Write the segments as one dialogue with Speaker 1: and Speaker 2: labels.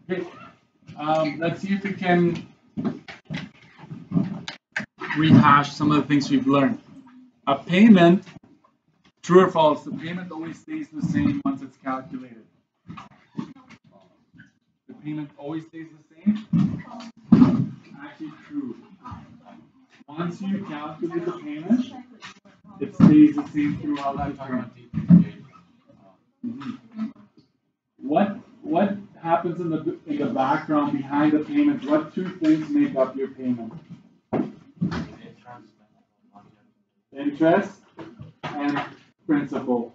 Speaker 1: Okay. Let's see if we can rehash some of the things we've learned. A payment, true or false, the payment always stays the same once it's calculated. The payment always stays the same? Actually true. Once you calculate the payment, it stays the same throughout the term. What happens in the background behind the payment? What two things make up your payment? Interest and principal.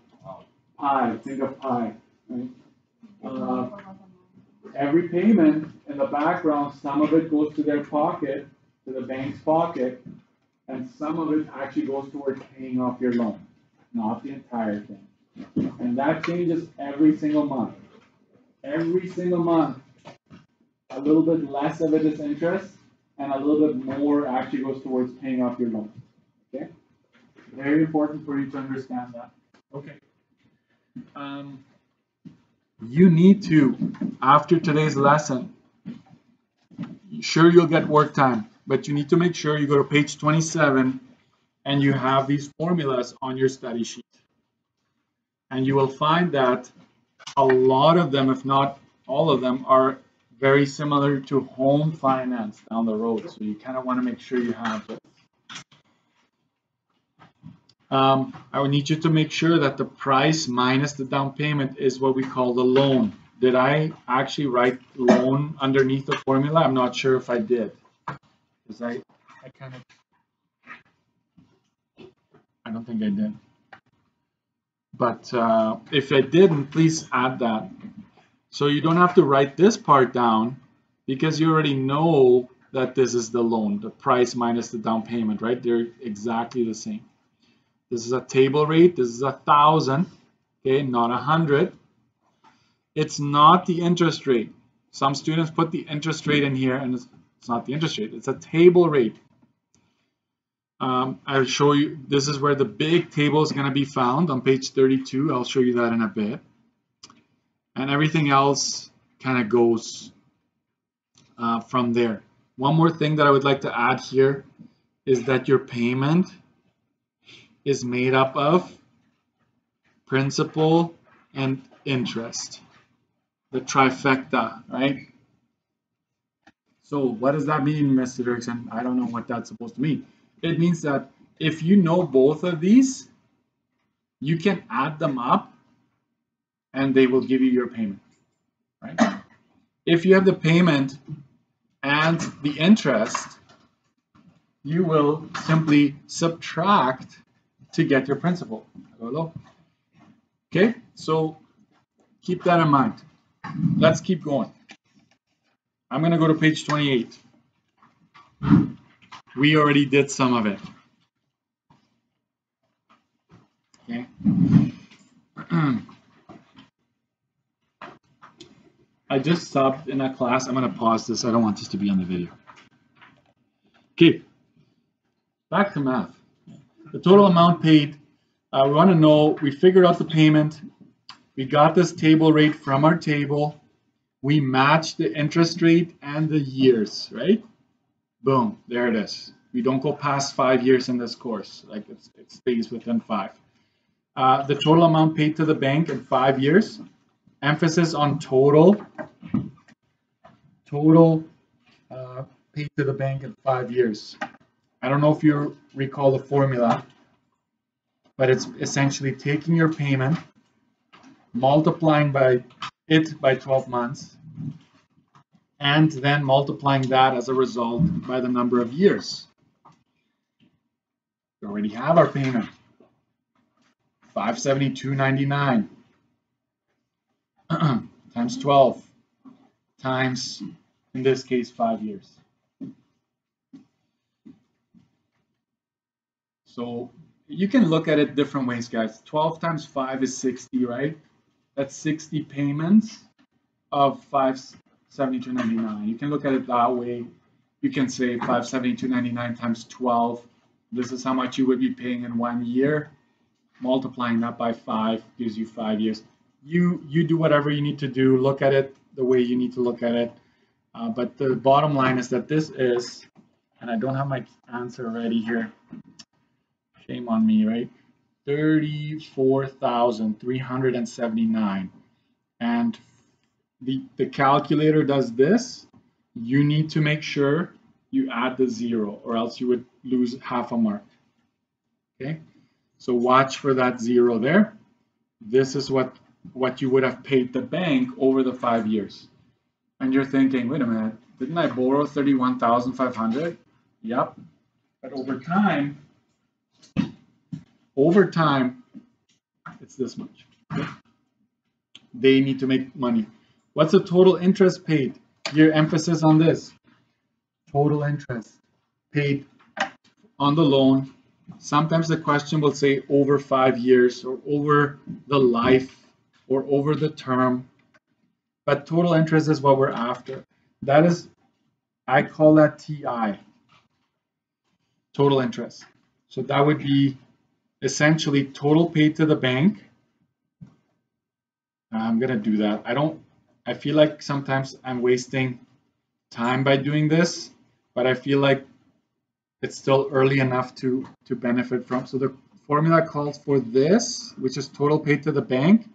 Speaker 1: Pi. Think of pi. Right? Every payment in the background, some of it goes to their pocket, to the bank's pocket, and some of it actually goes towards paying off your loan, not the entire thing. And that changes every single month. Every single month, a little bit less of it is interest, and a little bit more actually goes towards paying off your loan. Okay? Very important for you to understand that. Okay. You need to, after today's lesson, sure you'll get work time, but you need to make sure you go to page 27 and you have these formulas on your study sheet. And you will find that a lot of them, if not all of them, are very similar to home finance down the road. So you kind of want to make sure you have this. I would need you to make sure that the price minus the down payment is what we call the loan. Did I actually write loan underneath the formula? I'm not sure if I did. Because I don't think I did. But if I didn't, please add that. So you don't have to write this part down because you already know that this is the loan, the price minus the down payment, right? They're exactly the same. This is a table rate. This is 1,000, okay, not 100. It's not the interest rate. Some students put the interest rate in here, and it's not the interest rate. It's a table rate. I'll show you. This is where the big table is going to be found on page 32. I'll show you that in a bit. And everything else kind of goes from there. One more thing that I would like to add here is that your payment is made up of principal and interest. The trifecta, right? So what does that mean, Mr. Dirksen? I don't know what that's supposed to mean. It means that if you know both of these, you can add them up and they will give you your payment, right? If you have the payment and the interest, you will simply subtract to get your principal. Okay, so keep that in mind. Let's keep going. I'm going to go to page 28. We already did some of it. Okay. I just subbed in a class. I'm going to pause this. I don't want this to be on the video. Okay. Back to math. The total amount paid. We want to know, we figured out the payment. We got this table rate from our table. We matched the interest rate and the years, right? Boom, there it is. We don't go past 5 years in this course. Like it stays within 5. The total amount paid to the bank in 5 years. Emphasis on total. Total paid to the bank in 5 years. I don't know if you recall the formula, but it's essentially taking your payment, multiplying by 12 months, and then multiplying that as a result by the number of years. We already have our payment, $572.99 times 12 times, in this case, 5 years. So you can look at it different ways, guys. 12 times 5 is 60, right? That's 60 payments of $572.99. You can look at it that way. You can say $572.99 times 12. This is how much you would be paying in 1 year.
Speaker 2: multiplying that by 5 gives you 5 years. You do whatever you need to do, look at it the way you need to look at it. But the bottom line is that this is, and I don't have my answer ready here. Shame on me, right? 34,379. And the calculator does this. You need to make sure you add the 0, or else you would lose half a mark. Okay, so watch for that 0 there. This is what you would have paid the bank over the 5 years. And you're thinking, wait a minute, didn't I borrow 31,500? Yep. But over time, it's this much. Okay? They need to make money. What's the total interest paid? Your emphasis on this. Total interest paid on the loan. Sometimes the question will say over 5 years, or over the life, or over the term. But total interest is what we're after. That is, I call that TI, total interest. So that would be essentially total paid to the bank. I'm gonna do that. I feel like sometimes I'm wasting time by doing this, but I feel like it's still early enough to benefit from. So the formula calls for this, which is total paid to the bank.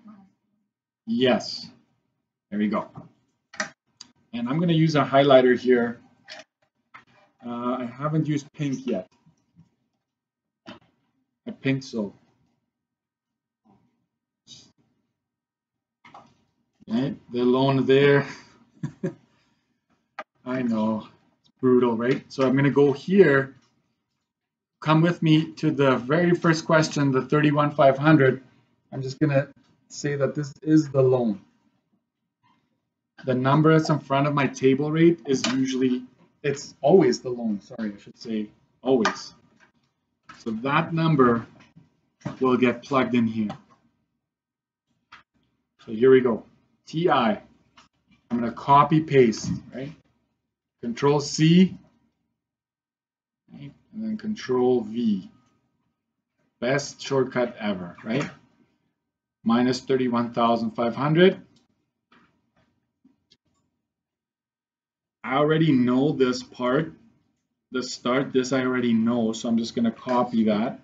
Speaker 2: Yes, there we go. And I'm gonna use a highlighter here. I haven't used pink yet. I think so. Right, the loan there. I know, it's brutal, right? So I'm gonna go here. Come with me to the very first question, the 31,500. I'm just gonna say that this is the loan. The number that's in front of my table rate is usually, it's always the loan. Sorry, I should say always. So that number will get plugged in here. So here we go. TI. I'm going to copy paste, right? Control C, right? And then Control V. Best shortcut ever, right? Minus 31,500. I already know this part. The start, this I already know, so I'm just going to copy that.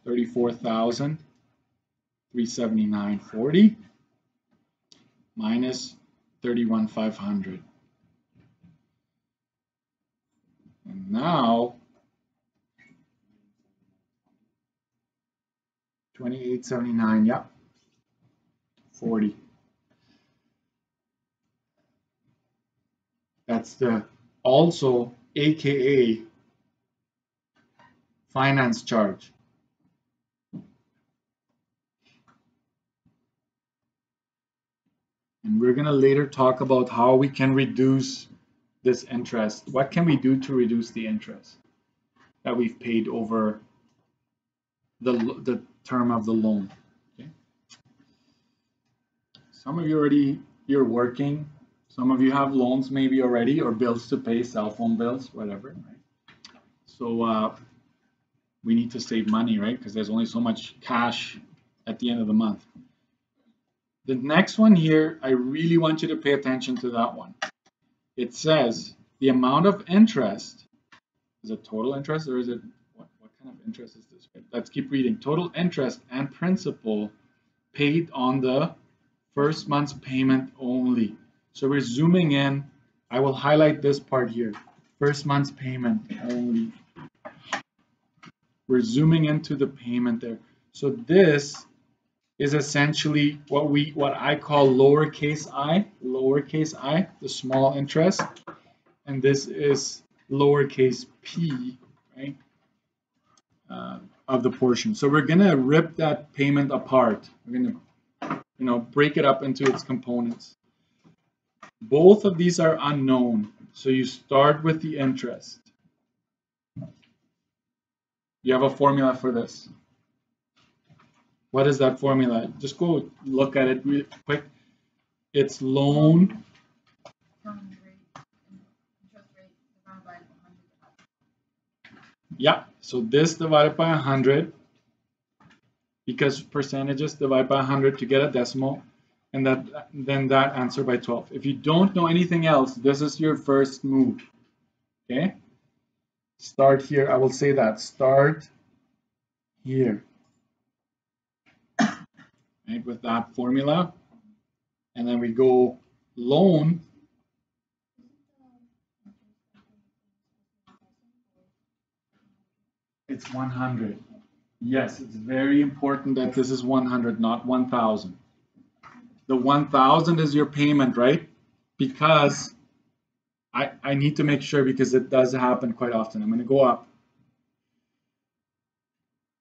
Speaker 2: 34,379.40 minus 31,500. And now 2879, yep. 40. That's the also AKA finance charge. And we're going to later talk about how we can reduce this interest. What can we do to reduce the interest that we've paid over the term of the loan? Okay. Some of you you're working. Some of you have loans maybe already, or bills to pay, cell phone bills, whatever. Right? So we need to save money, right? Because there's only so much cash at the end of the month. The next one here, I really want you to pay attention to that one. It says the amount of interest, is it total interest, or is it, what kind of interest is this? Let's keep reading. Total interest and principal paid on the first month's payment only. So we're zooming in. I will highlight this part here. First month's payment only. We're zooming into the payment there. So this is essentially what I call lowercase I, the small interest, and this is lowercase p, right, of the portion. So we're gonna rip that payment apart. We're gonna, break it up into its components. Both of these are unknown, so you start with the interest. You have a formula for this. What is that formula? Just go look at it real quick. It's loan. Yeah, so this divided by 100 because percentages divide by 100 to get a decimal, and then that answer by 12. If you don't know anything else, this is your first move. Okay? Start here. I will say that. Start here. Right, with that formula. And then we go loan. It's 100. Yes, it's very important that this is 100, not 1,000. The 1,000 is your payment, right? Because I need to make sure, because it does happen quite often. I'm going to go up.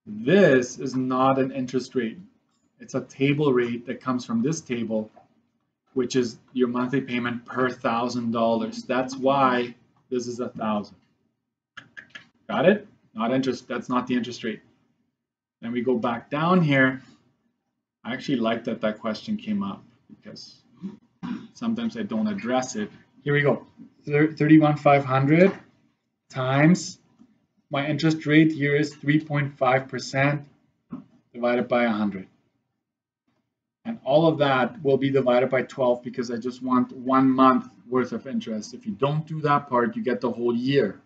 Speaker 2: This is not an interest rate. It's a table rate that comes from this table, which is your monthly payment per $1,000. That's why this is 1,000. Got it? Not interest. That's not the interest rate. Then we go back down here. I actually like that that question came up, because sometimes I don't address it. Here we go. 31,500 times my interest rate here is 3.5% divided by 100. And all of that will be divided by 12, because I just want 1 month worth of interest. If you don't do that part, you get the whole year.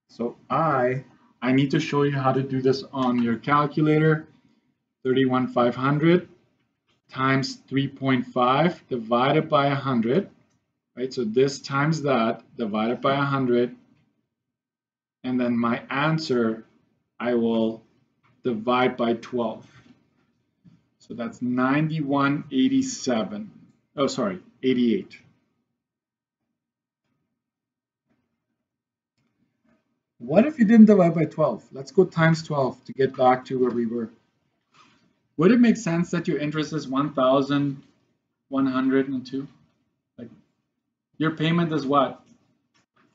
Speaker 2: So I need to show you how to do this on your calculator. 31,500 times 3.5 divided by 100. Right, so this times that divided by 100. And then my answer, I will divide by 12. So that's 9187. Oh, sorry, 88. What if you didn't divide by 12? Let's go times 12 to get back to where we were. Would it make sense that your interest is 1,102? Like, your payment is what?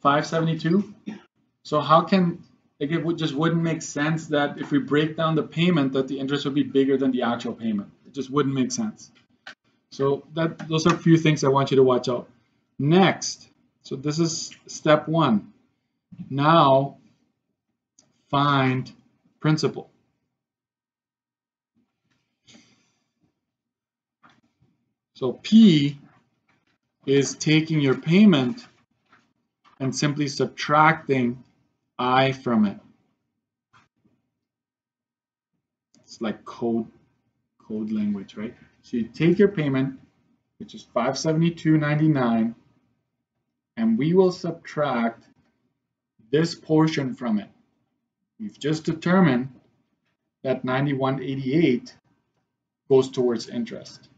Speaker 2: 572? So how can, like, it just wouldn't make sense that if we break down the payment, that the interest would be bigger than the actual payment. It just wouldn't make sense. So those are a few things I want you to watch out. Next, so this is step 1. Now find principal. So P is taking your payment and simply subtracting I from it. It's like code language, right? So you take your payment, which is $572.99, and we will subtract this portion from it. We've just determined that $91.88 goes towards interest.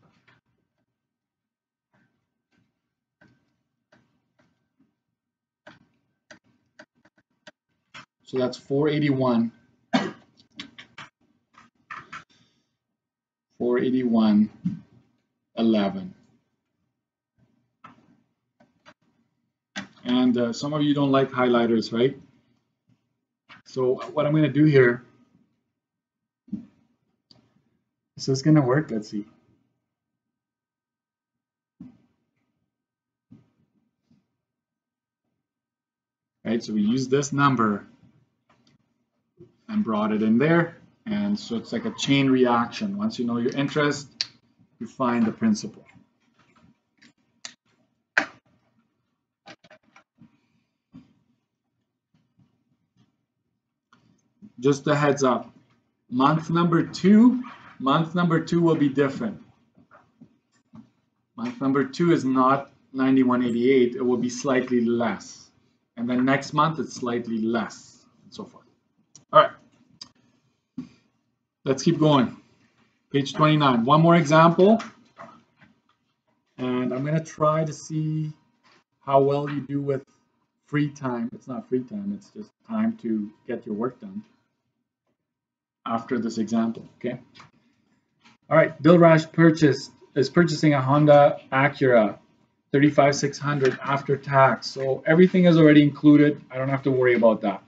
Speaker 2: So that's 481. 481.11. And some of you don't like highlighters, right? So what I'm going to do here, is this going to work? Let's see. Right, so we use this number and brought it in there. And so it's like a chain reaction. Once you know your interest, you find the principal. Just a heads up, month number two will be different. Month number 2 is not 91.88, it will be slightly less. And then next month it's slightly less, and so forth. All right, let's keep going. Page 29, one more example. And I'm gonna try to see how well you do with free time. It's not free time, it's just time to get your work done after this example, okay? All right, Bill Rash is purchasing a Honda Acura 35,600 after tax. So everything is already included. I don't have to worry about that.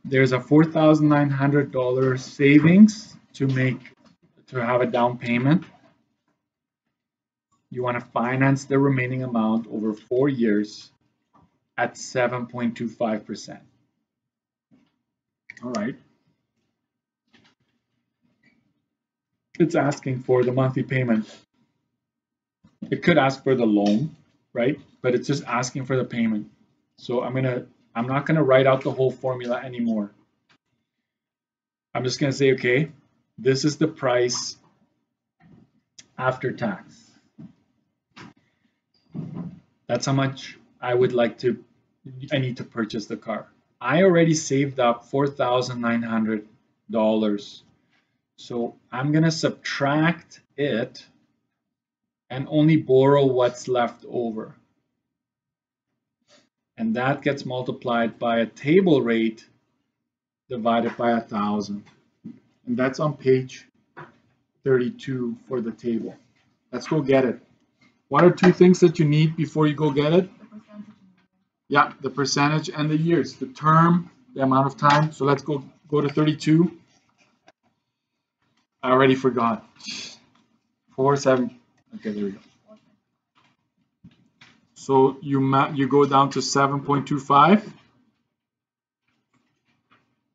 Speaker 2: There's a $4,900 savings to have a down payment. You want to finance the remaining amount over 4 years at 7.25%. All right. It's asking for the monthly payment. It could ask for the loan, right? But it's just asking for the payment. So I'm not gonna write out the whole formula anymore. I'm just gonna say, okay, this is the price after tax. That's how much I need to purchase the car. I already saved up $4,900. So I'm gonna subtract it and only borrow what's left over. And that gets multiplied by a table rate divided by 1,000. And that's on page 32 for the table. Let's go get it. What are two things that you need before you go get it? Yeah, the percentage and the years, the term, the amount of time. So let's go to 32. I already forgot. 4, 7. Okay, there we go. So you go down to 7.25,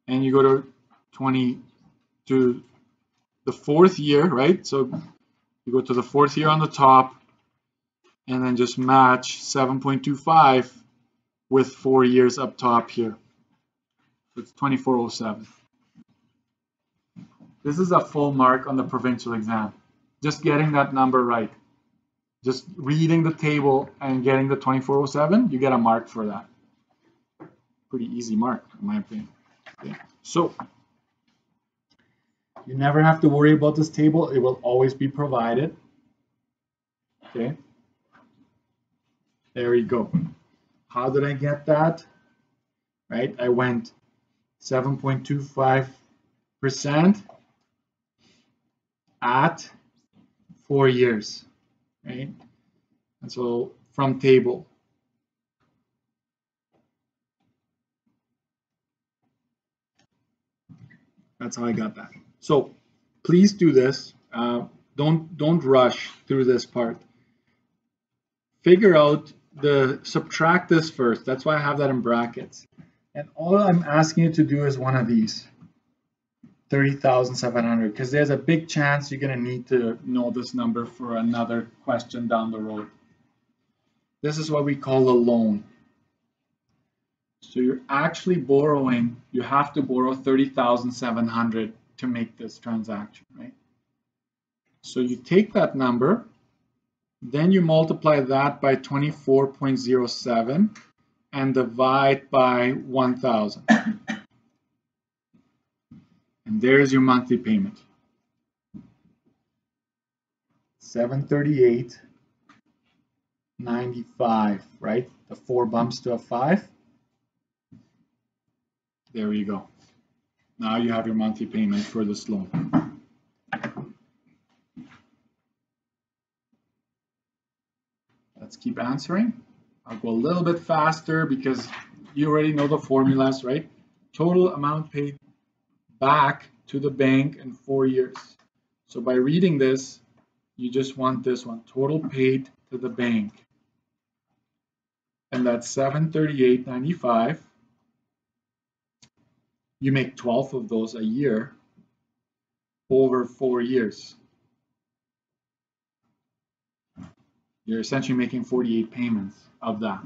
Speaker 2: and you go to the fourth year, right? So you go to the fourth year on the top, and then just match 7.25 with 4 years up top here. So it's 2407. This is a full mark on the provincial exam. Just getting that number right. Just reading the table and getting the 2407, you get a mark for that. Pretty easy mark, in my opinion. Okay. So you never have to worry about this table. It will always be provided. Okay. There you go. How did I get that? Right, I went 7.25% at 4 years, right? And so from table. That's how I got that. So please do this. Don't rush through this part. Figure out subtract this first. That's why I have that in brackets. And all I'm asking you to do is one of these, 30,700, because there's a big chance you're going to need to know this number for another question down the road. This is what we call a loan. So you're actually borrowing, you have to borrow 30,700 to make this transaction, right? So you take that number, then you multiply that by 24.07 and divide by 1,000. And there's your monthly payment. 738.95, right? The 4 bumps to a 5. There you go. Now you have your monthly payment for this loan. Let's keep answering. I'll go a little bit faster because you already know the formulas, right? Total amount paid back to the bank in 4 years. So by reading this, you just want this one, total paid to the bank. And that's 738.95. You make 12 of those a year over 4 years. You're essentially making 48 payments of that,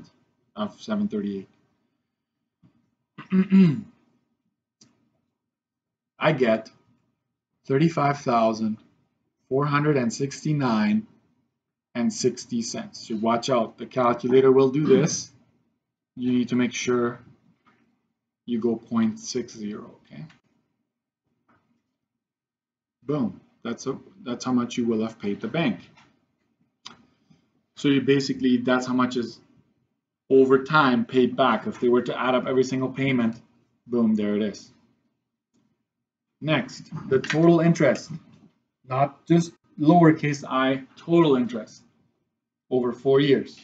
Speaker 2: of 738. I get 35,469.60 cents. So watch out, the calculator will do this. You need to make sure you go 0.60, okay? Boom, that's how much you will have paid the bank. So you basically, that's how much is over time paid back. If they were to add up every single payment, boom, there it is. Next, the total interest, not just lowercase I, total interest over 4 years.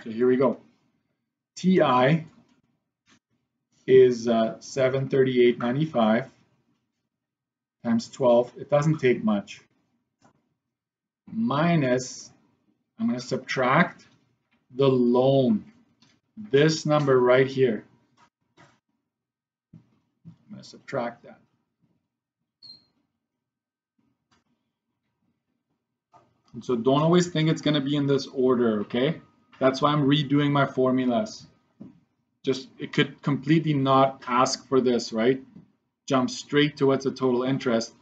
Speaker 2: So here we go. TI is 738.95 times 12. It doesn't take much. Minus, I'm going to subtract the loan, this number right here. going to subtract that. And so don't always think it's going to be in this order, okay? That's why I'm redoing my formulas. Just, it could completely not ask for this, right? Jump straight to what's the total interest.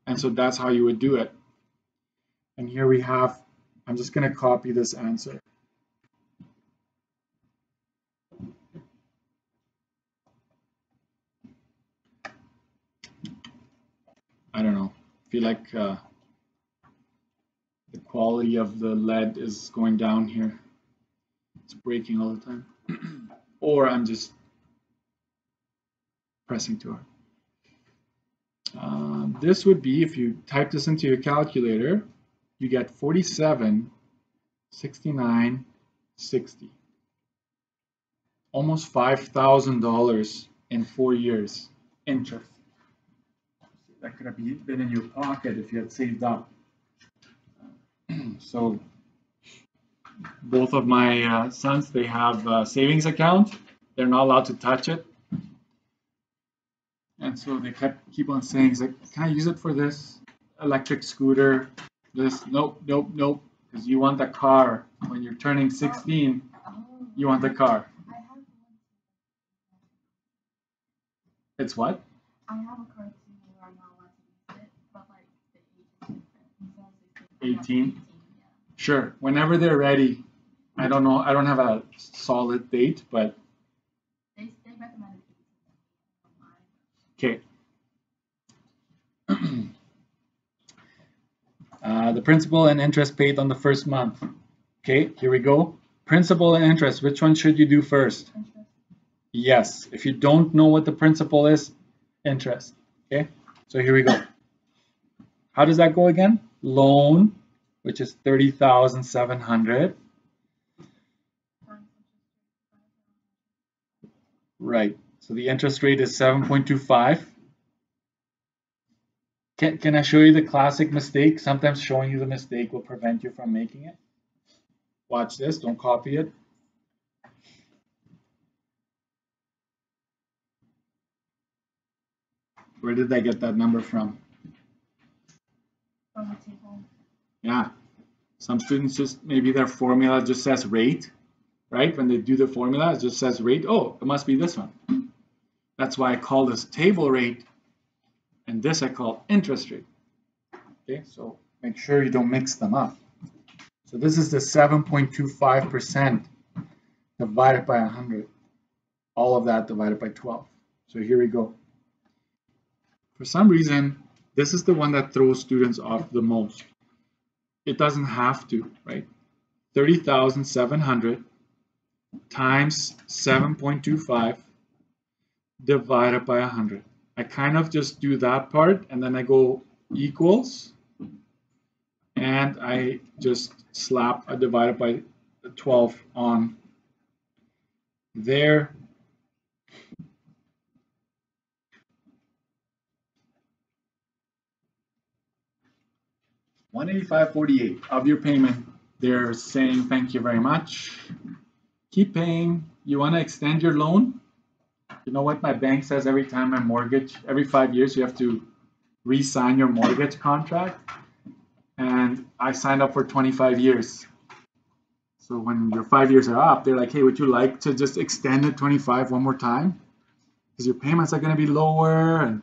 Speaker 2: And so that's how you would do it. And here we have, I'm just going to copy this answer. I don't know. I feel like the quality of the lead is going down here. It's breaking all the time. Or I'm just pressing too hard. This would be, if you type this into your calculator, you get 47, 69, 60. Almost $5,000 in 4 years interest. That could have been in your pocket if you had saved up. So both of my sons, they have a savings account. They're not allowed to touch it. And so they keep on saying, like, can I use it for this electric scooter? This, nope, nope, nope. Because you want the car. When you're turning 16, you want the car. It's what?
Speaker 3: I have a car too where I'm not allowed to use it, but like the age is different.
Speaker 2: 18?
Speaker 3: Yeah.
Speaker 2: Sure. Whenever they're ready. I don't know. I don't have a solid date, but.
Speaker 3: They recommended 18.
Speaker 2: Okay. The principal and interest paid on the first month. Okay, here we go. Principal and interest, which one should you do first?
Speaker 3: Interest.
Speaker 2: Yes, if you don't know what the principal is, interest. Okay, so here we go. How does that go again? Loan, which is 30,700. Right, so the interest rate is 7.25. Can I show you the classic mistake? Sometimes showing you the mistake will prevent you from making it. Watch this, don't copy it. Where did I get that number from?
Speaker 3: From the table.
Speaker 2: Yeah, some students just, maybe their formula just says rate, right? When they do the formula, it just says rate. Oh, it must be this one. That's why I call this table rate, and this I call interest rate. Okay, so make sure you don't mix them up. So this is the 7.25% divided by 100. All of that divided by 12. So here we go. For some reason, this is the one that throws students off the most. It doesn't have to, right? 30,700 times 7.25 divided by 100. I kind of just do that part and then I go equals and I just slap a divided by 12 on there. $185.48 of your payment. They're saying thank you very much. Keep paying. You want to extend your loan? You know what my bank says every time my mortgage, every 5 years you have to re-sign your mortgage contract. And I signed up for 25 years. So when your 5 years are up, they're like, hey, would you like to just extend it 25 one more time? Because your payments are going to be lower, and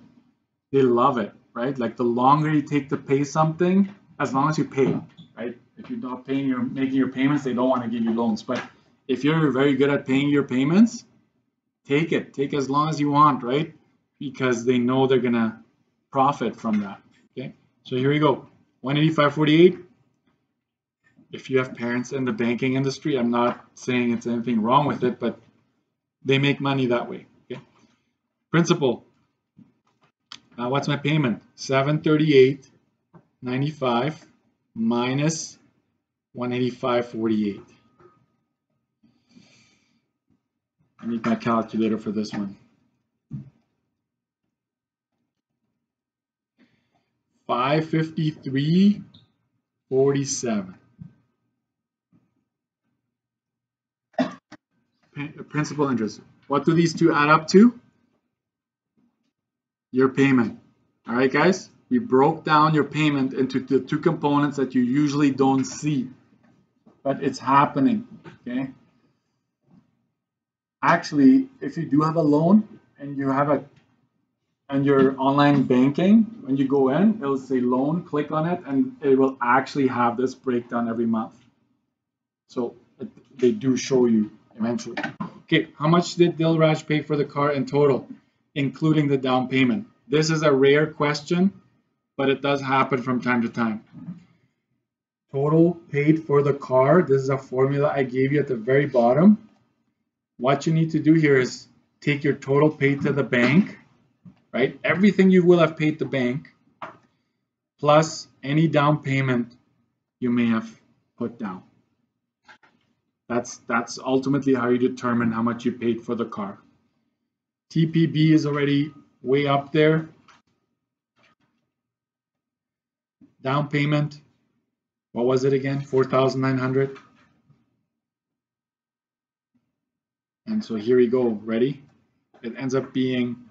Speaker 2: they love it, right? Like the longer you take to pay something, as long as you pay, right? If you're not paying, you're making your payments, they don't want to give you loans. But if you're very good at paying your payments, take it. Take as long as you want, right? Because they know they're going to profit from that, okay? So here we go, $185.48. If you have parents in the banking industry, I'm not saying it's anything wrong with it, but they make money that way, okay? Principal. What's my payment? $738.95 minus $185.48. I need my calculator for this one. 553.47. Principal interest. What do these two add up to? your payment. All right, guys? We broke down your payment into the two components that you usually don't see, but it's happening, okay? Actually, if you do have a loan and you have and your online banking, when you go in, it'll say loan, click on it, and it will actually have this breakdown every month. So they do show you eventually. Okay, how much did Dilraj pay for the car in total, including the down payment? This is a rare question, but it does happen from time to time. Total paid for the car, this is a formula I gave you at the very bottom. What you need to do here is take your total paid to the bank, right? Everything you will have paid the bank, plus any down payment you may have put down. That's ultimately how you determine how much you paid for the car. TPB is already way up there. Down payment, what was it again? 4,900. And so here we go, ready? It ends up being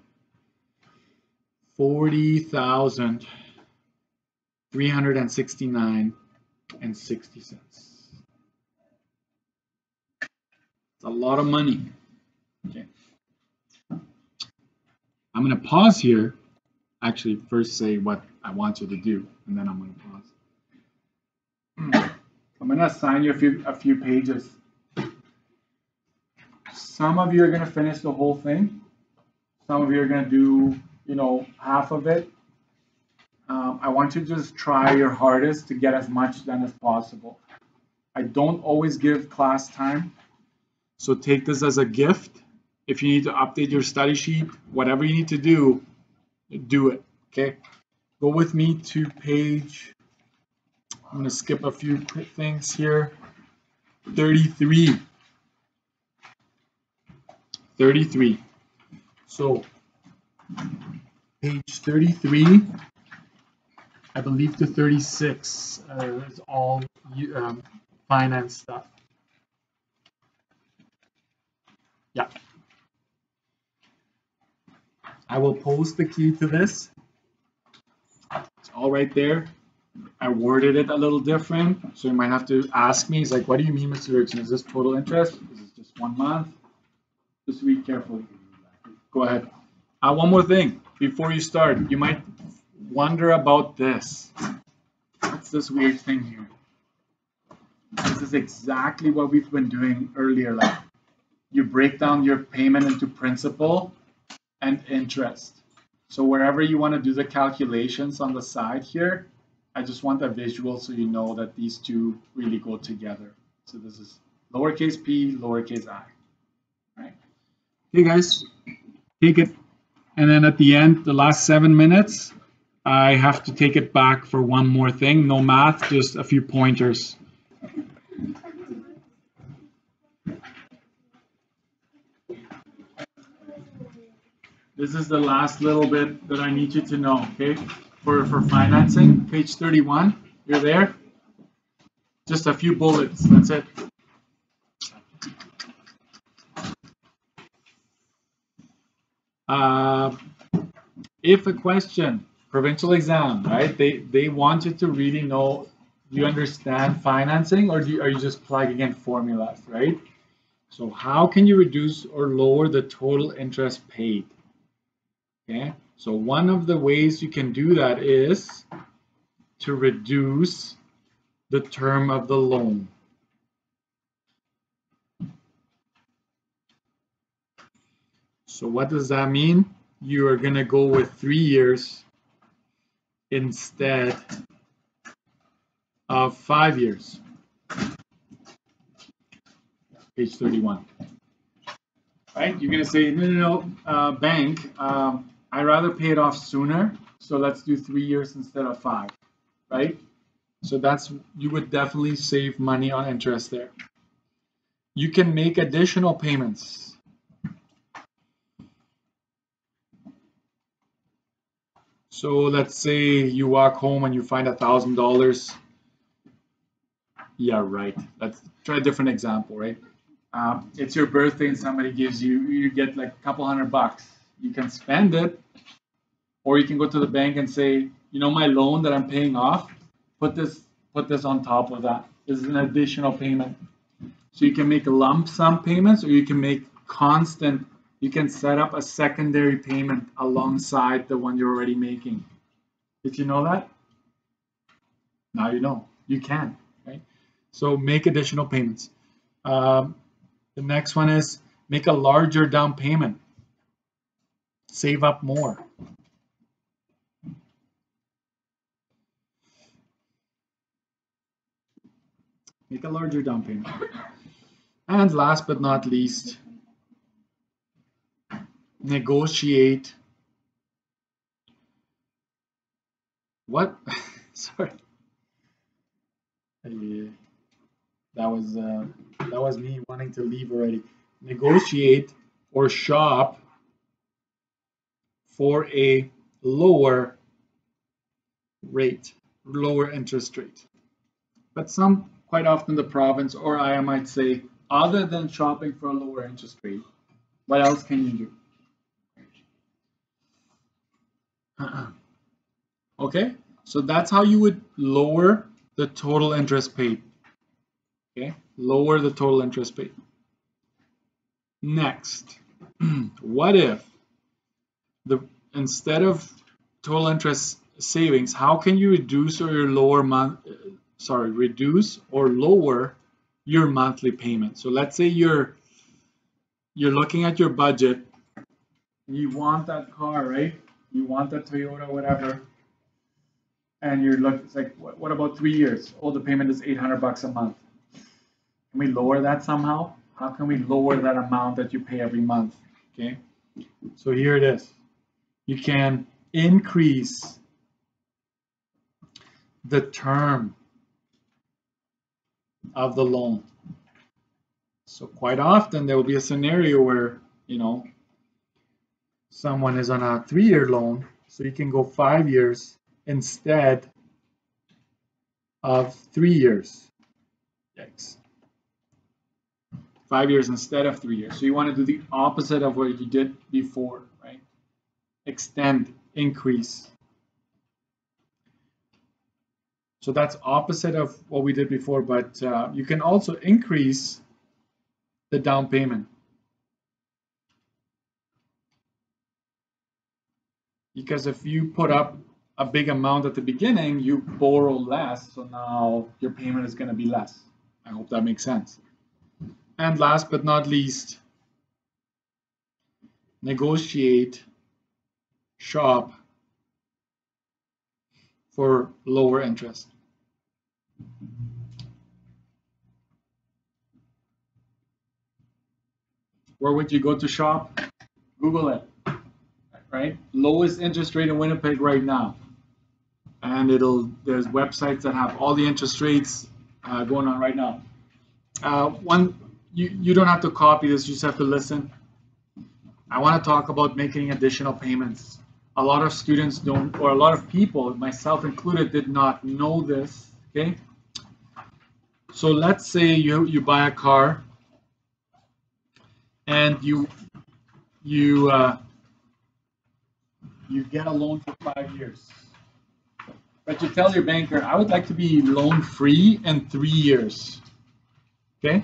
Speaker 2: 40,369.60. It's a lot of money. Okay. I'm going to pause here. Actually, first say what I want you to do, and then I'm going to pause. I'm going to assign you a few pages. Some of you are going to finish the whole thing. Some of you are going to do, half of it. I want you to just try your hardest to get as much done as possible. I don't always give class time, so take this as a gift. If you need to update your study sheet, whatever you need to do it, okay? Go with me to page, I'm going to skip a few quick things here, 33. 33. So, page 33, I believe to 36 is all finance stuff. Yeah. I will post the key to this. It's all right there. I worded it a little different, so you might have to ask me. It's like, what do you mean, Mr. Erickson? Is this total interest? Is this just 1 month? Just read carefully. Go ahead. One more thing before you start. You might wonder about this. What's this weird thing here? This is exactly what we've been doing earlier. Like, you break down your payment into principal and interest. So wherever you want to do the calculations on the side here, I just want a visual so you know that these two really go together. So this is lowercase p, lowercase I. Right? Hey guys, take it. And then at the end, the last 7 minutes, I have to take it back for one more thing. No math, just a few pointers. This is the last little bit that I need you to know, okay? For financing, page 31, you're there? Just a few bullets, that's it. If a question, provincial exam, right? They want you to really know, you understand financing, or are you just plugging in formulas, right? So how can you reduce or lower the total interest paid? Okay, so one of the ways you can do that is to reduce the term of the loan. So what does that mean? You are going to go with 3 years instead of 5 years. Page 31. Right? You're going to say, no, bank, I'd rather pay it off sooner, so let's do 3 years instead of 5, right? So you would definitely save money on interest there. You can make additional payments. So let's say you walk home and you find $1,000. Yeah, right. Let's try a different example, right? It's your birthday and somebody gives you get like a couple $100. You can spend it, Or you can go to the bank and say, you know, my loan that I'm paying off, put this on top of that. This is an additional payment. So you can make lump sum payments, or you can make constant. You can set up a secondary payment alongside the one you're already making. Did you know that? Now you know. You can, right? So make additional payments. The next one is make a larger down payment. Save up more. Make a larger down payment. And last but not least, negotiate. What? Sorry. That was me wanting to leave already. Negotiate or shop for a lower rate, lower interest rate. But quite often the province, or I might say, other than shopping for a lower interest rate, what else can you do? Okay, so that's how you would lower the total interest paid. Okay, lower the total interest paid. Next, what if instead of total interest savings, how can you reduce or lower your monthly payment? So let's say you're looking at your budget. You want that car, right? You want that Toyota, whatever. And you're looking, it's like, what about 3 years? Oh, the payment is $800 a month. Can we lower that somehow? How can we lower that amount that you pay every month? Okay, so here it is. You can increase the term of the loan. So quite often there will be a scenario where, you know, someone is on a 3-year loan, so you can go 5 years instead of 3 years. Yikes. 5 years instead of 3 years. So you want to do the opposite of what you did before, right? Extend, increase. So that's opposite of what we did before, but you can also increase the down payment. Because if you put up a big amount at the beginning, you borrow less, so now your payment is going to be less. I hope that makes sense. And last but not least, negotiate, shop for lower interest. Where would you go to shop? Google it, right? Lowest interest rate in Winnipeg right now. And there's websites that have all the interest rates going on right now. You don't have to copy this, you just have to listen. I want to talk about making additional payments. A lot of students don't, or a lot of people, myself included, did not know this, okay? So let's say you buy a car and you get a loan for 5 years. But you tell your banker, I would like to be loan free in 3 years. Okay?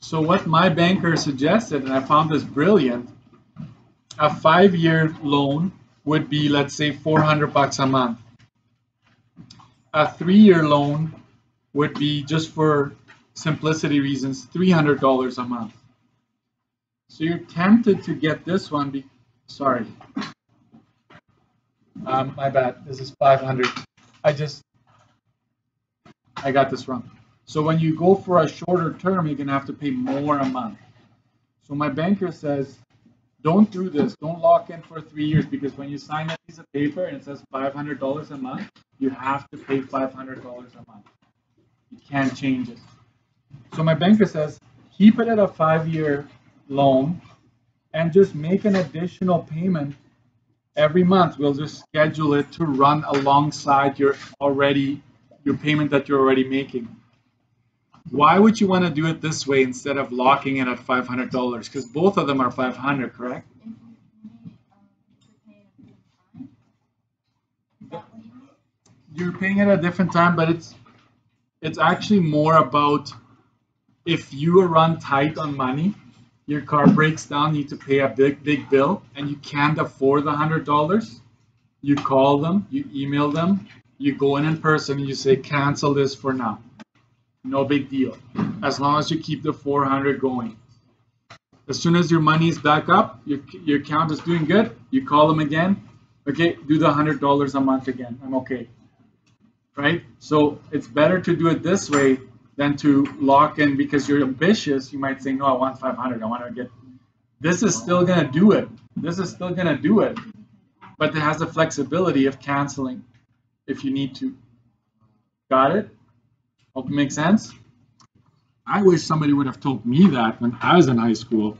Speaker 2: So what my banker suggested, and I found this brilliant, a 5-year loan would be, let's say, $400 a month. A 3-year loan would be, just for simplicity reasons, $300 a month. So you're tempted to get this one. Sorry. My bad. This is 500. I got this wrong. So when you go for a shorter term, you're going to have to pay more a month. So my banker says, don't do this. Don't lock in for 3 years, because when you sign a piece of paper and it says $500 a month, you have to pay $500 a month. You can't change it. So my banker says, keep it at a 5-year loan and just make an additional payment every month. We'll just schedule it to run alongside your payment that you're already making. Why would you want to do it this way instead of locking it at $500? Because both of them are $500, correct?
Speaker 3: If you pay
Speaker 2: you're paying it at a different time, but it's actually more about if you run tight on money, your car breaks down, you need to pay a big bill, and you can't afford the $100. You call them, you email them, you go in person, and you say cancel this for now. No big deal, as long as you keep the 400 going. As soon as your money is back up, your account is doing good, you call them again. Okay, do the $100 a month again. I'm okay. Right? So it's better to do it this way than to lock in because you're ambitious. You might say, no, I want 500. I want to get. This is still going to do it. This is still going to do it. But it has the flexibility of canceling if you need to. Got it? Hope it makes sense. I wish somebody would have told me that when I was in high school.